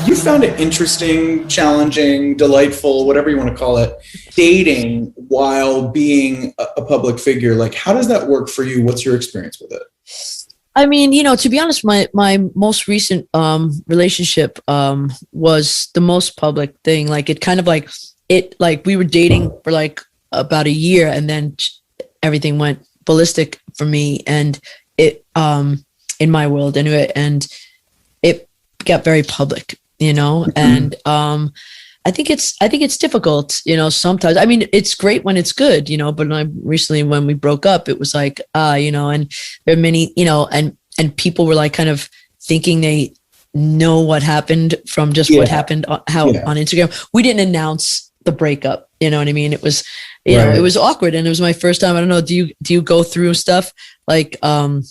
Have you found it interesting, challenging, delightful, whatever you want to call it, dating while being a public figure? Like, how does that work for you? What's your experience with it? I mean, to be honest, my most recent relationship was the most public thing. Like, it kind of like we were dating for like about a year, and then everything went ballistic for me, and it in my world anyway, and it got very public, and I think it's difficult, sometimes. I mean, it's great when it's good, but recently when we broke up, it was like, and there are many, and people were like kind of thinking they know what happened from just what happened on Instagram. We didn't announce the breakup, you know what I mean? It was, it was awkward, and it was my first time. I don't know. Do you go through stuff like, do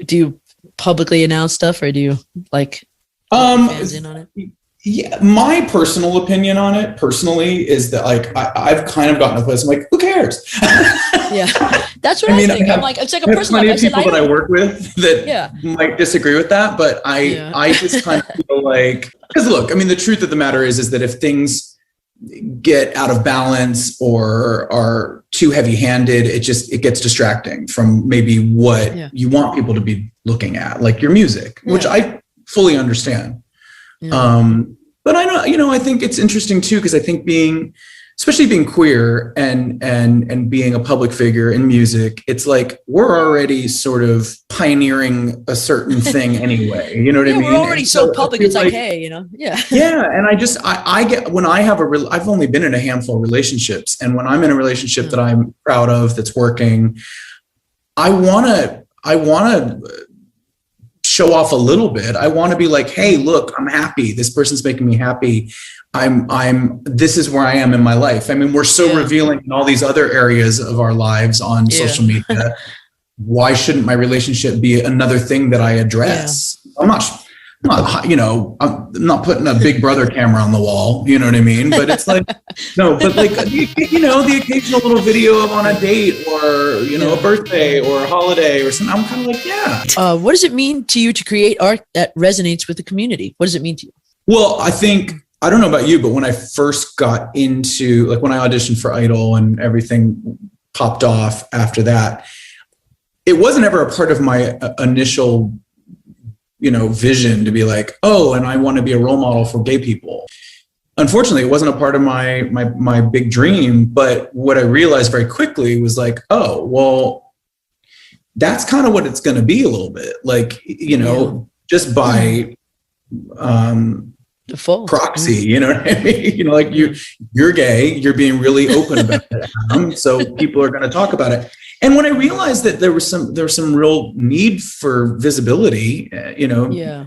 you publicly announce stuff, or do you like, fans in on it? Yeah, my personal opinion on it personally is that like I've kind of gotten to a place I'm like, who cares? Yeah, that's what I think. I'm like, it's like a personal. Plenty of people that I work with that might disagree with that, but I just kind of feel like, because look, I mean, the truth of the matter is that if things get out of balance or are too heavy-handed, it gets distracting from maybe what you want people to be looking at, like your music, which I fully understand. Yeah. But I know, I think it's interesting too, because I think especially being queer and being a public figure in music, it's like we're already sort of pioneering a certain thing anyway. You know what I mean? We're already so public. It's like, hey, yeah. And I get, when I have I've only been in a handful of relationships, and when I'm in a relationship that I'm proud of, that's working, I want to show off a little bit. I want to be like, hey, look, I'm happy. This person's making me happy. This is where I am in my life. I mean, we're so revealing in all these other areas of our lives on social media. Why shouldn't my relationship be another thing that I address? I'm not putting a Big Brother camera on the wall, you know what I mean? But it's like, no, but like, the occasional little video of on a date, or, a birthday or a holiday or something. I'm kind of like, what does it mean to you to create art that resonates with the community? What does it mean to you? Well, I don't know about you, but when I first got into, like, when I auditioned for Idol and everything popped off after that, it wasn't ever a part of my initial vision to be like, oh, and I want to be a role model for gay people. Unfortunately, it wasn't a part of my big dream. But what I realized very quickly was like, oh, well, that's kind of what it's going to be a little bit. Like, just by default proxy, you know what I mean? Like you're gay, you're being really open about it. So people are going to talk about it. And when I realized that there was some real need for visibility,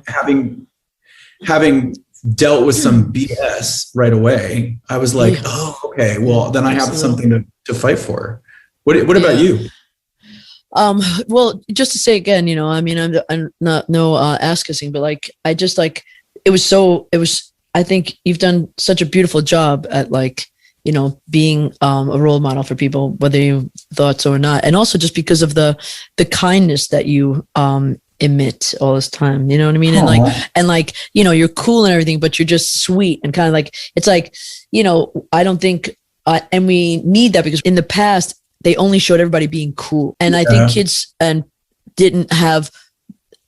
having dealt with some BS right away, I was like, oh, okay, well, then I have something to fight for. What about you? Well, just to say again, I mean, I'm not ass kissing, but like, I just like, I think you've done such a beautiful job at like, being a role model for people, whether you thought so or not. And also just because of the kindness that you emit all this time, you know what I mean? Aww. And like, you're cool and everything, but you're just sweet and kind of like, it's like, I don't think, and we need that, because in the past, they only showed everybody being cool. And I think kids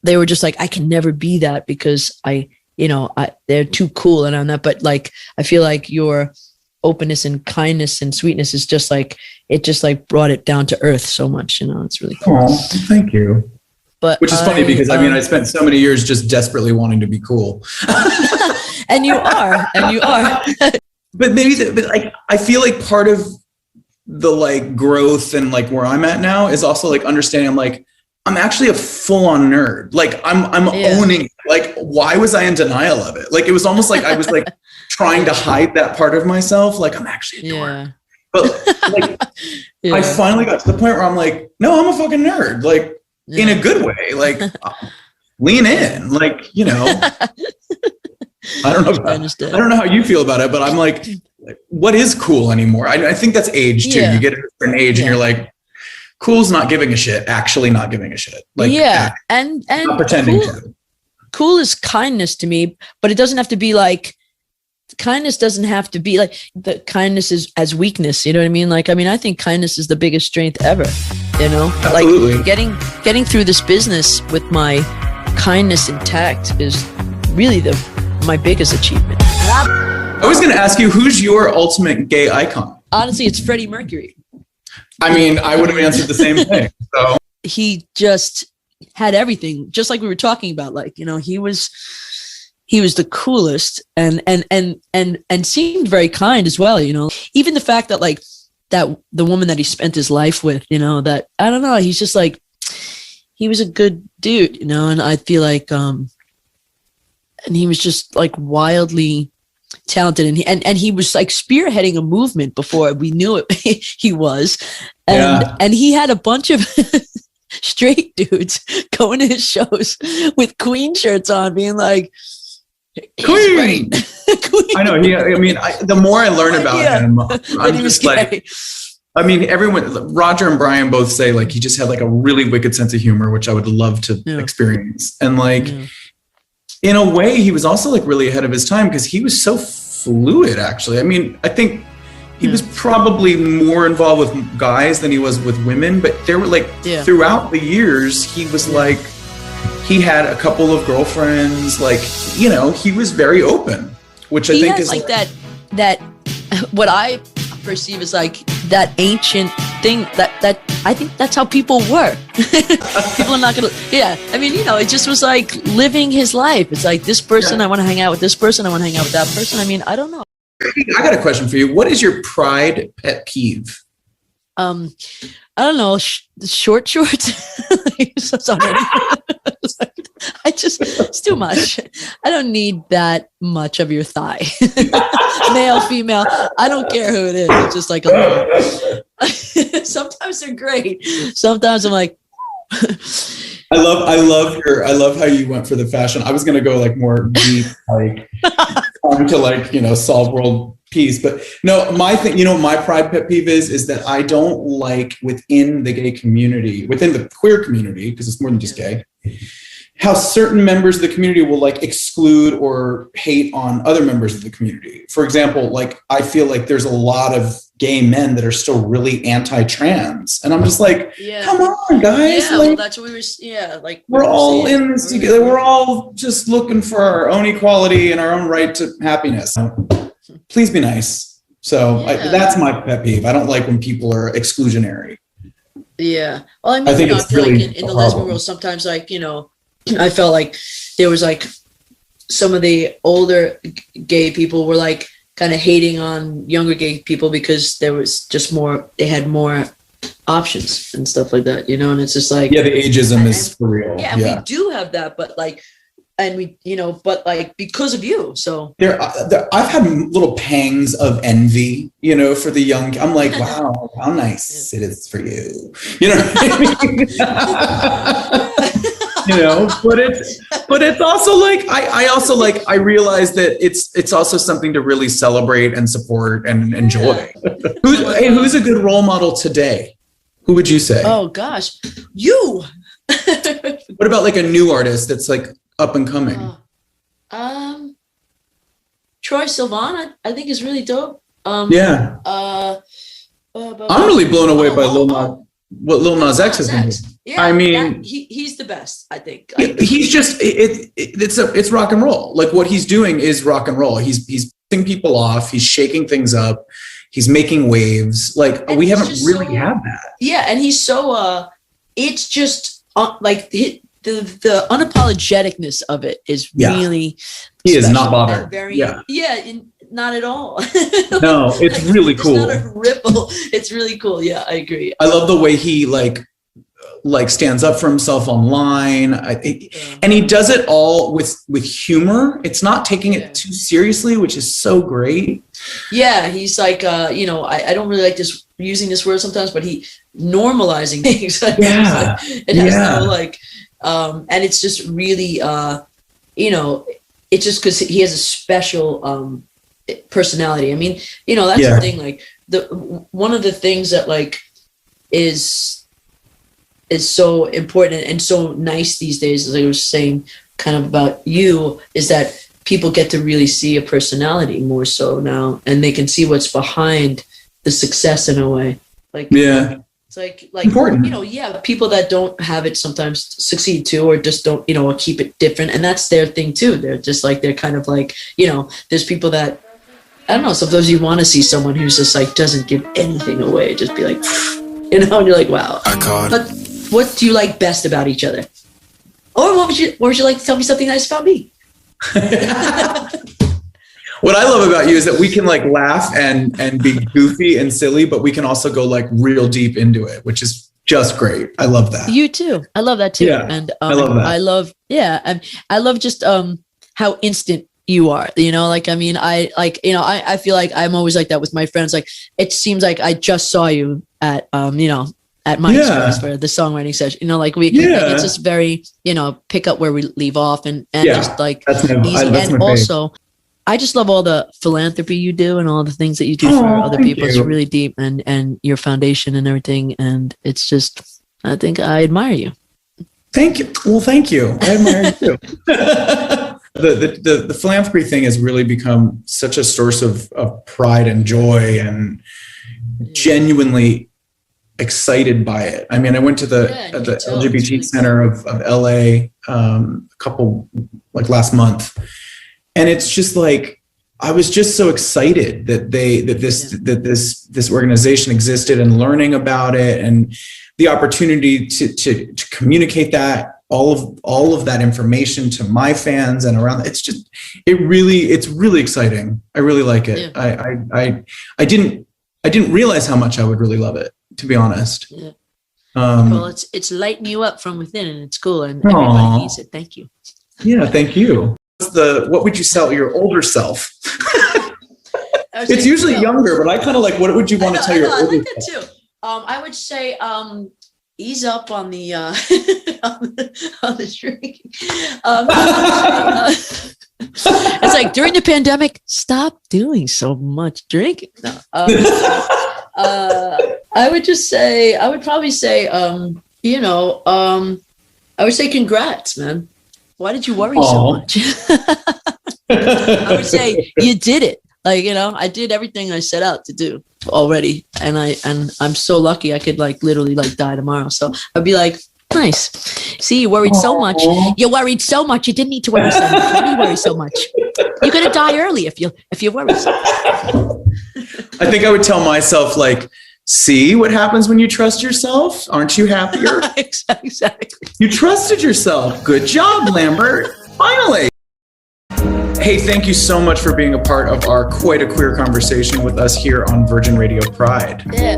they were just like, I can never be that because they're too cool and I'm not. But like, I feel like your openness and kindness and sweetness is just like, it just like brought it down to earth so much, it's really cool. Oh, thank you. But which is funny because I spent so many years just desperately wanting to be cool. and you are. But maybe I feel like part of the like growth and like where I'm at now is also like understanding I'm like, I'm actually a full-on nerd. Like I'm owning, like, why was I in denial of it? Like, it was almost like I was like trying to hide that part of myself. Like, I'm actually a dork. But like, I finally got to the point where I'm like, no, I'm a fucking nerd. Like, in a good way. Like, lean in. Like, I don't know how you feel about it, but I'm like, what is cool anymore? I think that's age too. You get a certain age and you're like, cool's not giving a shit, actually not giving a shit. Like, and not pretending to. cool is kindness to me, but it doesn't have to be like, kindness doesn't have to be like the kindness is as weakness. You know what I mean? Like, I mean, I think kindness is the biggest strength ever, you know, Absolutely. like getting through this business with my kindness intact is really my biggest achievement. I was going to ask you, who's your ultimate gay icon? Honestly, it's Freddie Mercury. I mean, I would have answered the same thing. So he just had everything, just like we were talking about. Like, you know, he was the coolest and seemed very kind as well. You know, even the fact that like that the woman that he spent his life with, you know, that I don't know, he's just like, he was a good dude, you know, and I feel like, and he was just like wildly talented, and he was like spearheading a movement before we knew it. He was, and he had a bunch of straight dudes going to his shows with Queen shirts on, being like, Queen. Queen. I know. The more I learn about him, I'm just like, I mean, Roger and Brian both say like he just had like a really wicked sense of humor, which I would love to experience. And like, in a way, he was also like really ahead of his time because he was so fluid, actually. I mean, I think he was probably more involved with guys than he was with women, but there were like throughout the years, he was like, he had a couple of girlfriends, like, you know, he was very open, which I think is like that what I perceive as like that ancient thing that I think that's how people were. People are not gonna, I mean, you know, it just was like living his life. It's like this person, I want to hang out with this person, I want to hang out with that person. I mean, I don't know. I got a question for you. What is your pride pet peeve? I don't know, short shorts. It's too much. I don't need that much of your thigh. Male, female, I don't care who it is. It's just like a little. Sometimes they're great. Sometimes I'm like, I love how you went for the fashion. I was gonna go like more deep, like trying to like, you know, solve world peace. But no, my thing, you know, my pride pet peeve is that I don't like within the gay community, within the queer community, because it's more than just gay, how certain members of the community will like exclude or hate on other members of the community. For example, like I feel like there's a lot of gay men that are still really anti-trans, and I'm just like, come on, guys. Yeah, like, well, that's what we were. Like we're all in this together. We're all just looking for our own equality and our own right to happiness. Please be nice. So that's my pet peeve. I don't like when people are exclusionary. Yeah. Well, I mean, I think it's really like in the lesbian world, sometimes like, you know, I felt like there was like some of the older gay people were like kind of hating on younger gay people because there was just they had more options and stuff like that, you know, and it's just like, the ageism is for real. Yeah, and we do have that, but like, and we, you know, but like because of you, so I've had little pangs of envy, you know, for the young. I'm like, wow, how nice it is for you, you know what I mean? You know, but it's also like I realize that it's also something to really celebrate and support and enjoy. Who's a good role model today? Who would you say? Oh gosh, you. What about like a new artist that's like up and coming? Troy Sivan, I think is really dope. I'm really blown away by what Lil Nas X has been doing. Yeah, I mean, he's the best. I think he's just it's rock and roll. Like what he's doing is rock and roll. He's pissing people off. He's shaking things up. He's making waves. Like we haven't really had that. Yeah, and he's so. It's just like the unapologeticness of it is really. He is not bothered. Not at all. No, it's really cool. It's not a ripple. It's really cool. Yeah, I agree. I love the way he like stands up for himself online. And he does it all with humor. It's not taking it too seriously, which is so great. Yeah, he's like, you know, I don't really like using this word sometimes, but he normalizing things. It has no like, and it's just really, you know, it's just because he has a special personality. I mean, you know, that's the thing. Like one of the things that like is so important and so nice these days, as I was saying kind of about you is that people get to really see a personality more so now, and they can see what's behind the success in a way. Like, yeah, it's like important. You know, yeah, people that don't have it sometimes succeed too, or just don't, you know, or keep it different, and that's their thing too. They're just like, they're kind of like, you know, there's people that, I don't know, sometimes you want to see someone who's just like doesn't give anything away, just be like, you know, and you're like, wow. But what do you like best about each other? Or what would you like to tell me something nice about me? What I love about you is that we can like laugh and be goofy and silly, but we can also go like real deep into it, which is just great. I love that. You too. I love that too. Yeah, and I love that. I love just how instant you are, you know, like, I mean, I like, you know, I feel like I'm always like that with my friends. Like, it seems like I just saw you at, you know, at my space for the songwriting session, you know, like it's just very, you know, pick up where we leave off and just like easy. And also, I just love all the philanthropy you do and all the things that you do for other people. It's really deep, and your foundation and everything. And it's just, I think I admire you. Thank you. Well, thank you. I admire you too. The philanthropy thing has really become such a source of pride and joy, and genuinely excited by it. I mean, I went to the LGBT really Center of LA a couple, like last month, and it's just like, I was just so excited that this organization existed, and learning about it, and the opportunity to communicate that, all of that information to my fans and around. It's really exciting. I really like it. Yeah. I didn't realize how much I would really love it, to be honest. Yeah. Well, it's lighting you up from within, and it's cool, and everybody needs it. Thank you. Yeah, thank you. What would you tell your older self? It's usually younger, but I kind of like, what would you want to tell your older self? I like that too. I would say ease up on the on the drinking. It's like, during the pandemic, stop doing so much drinking. No, I would probably say, you know, I would say congrats, man. Why did you worry so much? I would say you did it. Like, you know, I did everything I set out to do already, and I'm so lucky. I could like literally like die tomorrow. So I'd be like, nice. See, you worried so much. You worried so much. You didn't need to worry so much. Why do you worry so much? You're gonna die early if you worry so much. I think I would tell myself, like, see what happens when you trust yourself? Aren't you happier? Exactly. You trusted yourself. Good job, Lambert. Finally. Hey, thank you so much for being a part of our Quite a Queer conversation with us here on Virgin Radio Pride. Yeah.